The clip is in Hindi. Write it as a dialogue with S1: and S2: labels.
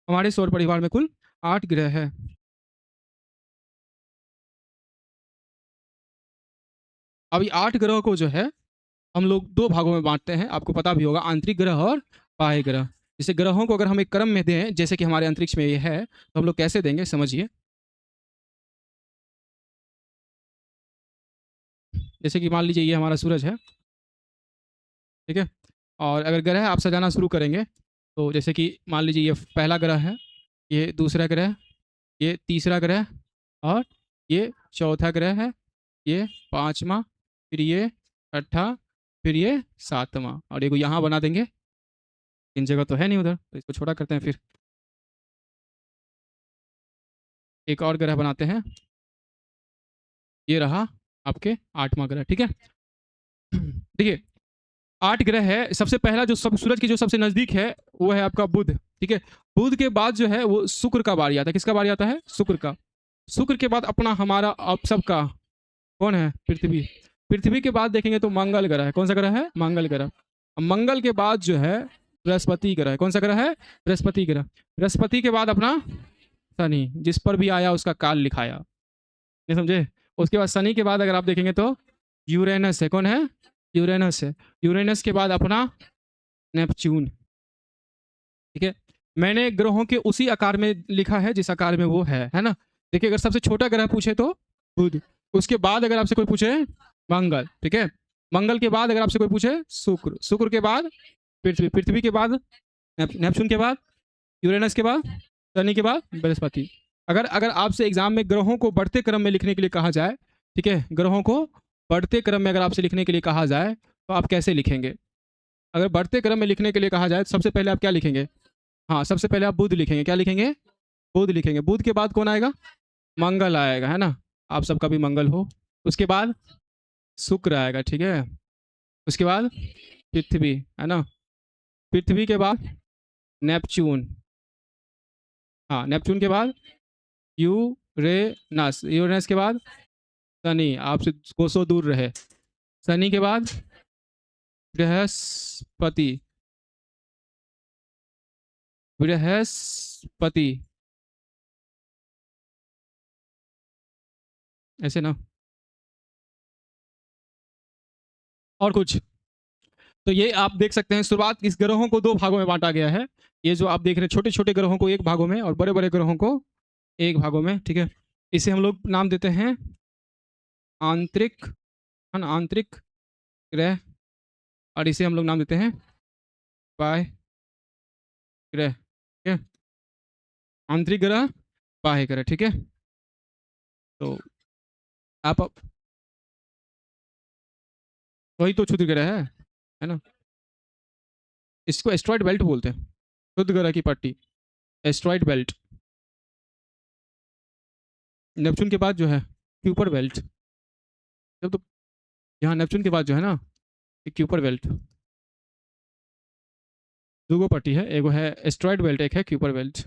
S1: हमारे सौर परिवार में कुल 8 ग्रह है। अभी 8 ग्रह को जो है हम लोग 2 भागों में बाँटते हैं, आपको पता भी होगा, आंतरिक ग्रह और बाह्य ग्रह। जैसे ग्रहों को अगर हम एक क्रम में दें, जैसे कि हमारे अंतरिक्ष में ये है, तो हम लोग कैसे देंगे समझिए। जैसे कि मान लीजिए ये हमारा सूरज है, ठीक है? और अगर ग्रह आप सजाना शुरू करेंगे, तो जैसे कि मान लीजिए ये पहला ग्रह है, ये दूसरा ग्रह, ये तीसरा ग्रह और ये चौथा ग्रह है, ये 5वाँ, फिर ये 6ठा, फिर ये 7वाँ और एगो यहाँ बना देंगे। इन जगह तो है नहीं उधर, तो इसको छोटा करते हैं फिर। एक और ग्रह बनाते हैं, ये रहा आपके 8वाँ ग्रह, ठीक है? देखिए 8 ग्रह है, सबसे पहला जो सब सूरज के जो सबसे नज़दीक है, वो है आपका बुध, ठीक है? बुध के बाद जो है वो शुक्र का बारी आता है, किसका बारी आता है? शुक्र का। शुक्र के बाद अपना हमारा आप सबका कौन है? पृथ्वी। पृथ्वी के बाद देखेंगे तो मंगल ग्रह है, कौन सा ग्रह है? मंगल ग्रह। मंगल के बाद जो है बृहस्पति ग्रह है, कौन सा ग्रह है? बृहस्पति ग्रह। बृहस्पति के बाद अपना शनि, जिस पर भी आया उसका काल लिखाया, ये समझे? उसके बाद शनि के बाद अगर आप देखेंगे तो यूरेनस है, कौन है? यूरेनस है। यूरेनस के बाद अपना नेपच्यून, ठीक है? मैंने ग्रहों के उसी आकार में लिखा है जिस आकार में वो है ना? देखिए अगर सबसे छोटा ग्रह पूछे तो बुध, उसके बाद अगर आपसे कोई पूछे मंगल, ठीक है? मंगल के बाद अगर आपसे कोई पूछे शुक्र, शुक्र के बाद पृथ्वी, पृथ्वी के बाद नेपच्यून के बाद यूरेनस के बाद शनि के बाद बृहस्पति। अगर अगर आपसे एग्जाम में ग्रहों को बढ़ते क्रम में लिखने के लिए कहा जाए, ठीक है, ग्रहों को बढ़ते क्रम में अगर आपसे लिखने के लिए कहा जाए तो आप कैसे लिखेंगे? अगर बढ़ते क्रम में लिखने के लिए कहा जाए तो सबसे पहले आप क्या लिखेंगे? हाँ, सबसे पहले आप बुध लिखेंगे। क्या लिखेंगे? बुध लिखेंगे। बुध के बाद कौन आएगा? मंगल आएगा, है ना? आप सबका भी मंगल हो। उसके बाद शुक्र आएगा, ठीक है? उसके बाद पृथ्वी, है ना? पृथ्वी के बाद नेपच्यून, हाँ, नेपच्यून के बाद यूरेनस, यूरेनस के बाद शनि, आपसे कोसों दूर रहे। शनि के बाद बृहस्पति, बृहस्पति, ऐसे ना? और कुछ? तो ये आप देख सकते हैं, शुरुआत इस ग्रहों को 2 भागों में बांटा गया है। ये जो आप देख रहे हैं छोटे छोटे ग्रहों को एक भागों में और बड़े बड़े ग्रहों को एक भागों में, ठीक है? इसे हम लोग नाम देते हैं आंतरिक, है ना? आंतरिक ग्रह। और इसे हम लोग नाम देते हैं बाह्य ग्रह, ठीक है? आंतरिक ग्रह, बाह्य ग्रह, ठीक है? तो आप वही तो क्षुद्र ग्रह है ना? इसको एस्ट्रॉइड बेल्ट बोलते हैं, क्षुद्र ग्रह की पट्टी, एस्ट्रॉइड बेल्ट। नेपच्यून के बाद जो है क्यूपर बेल्ट, जब तो यहाँ नेपच्यून के बाद जो है ना क्यूपर बेल्ट, दो पट्टी है, एगो है एस्ट्रॉइड बेल्ट, एक है क्यूपर बेल्ट।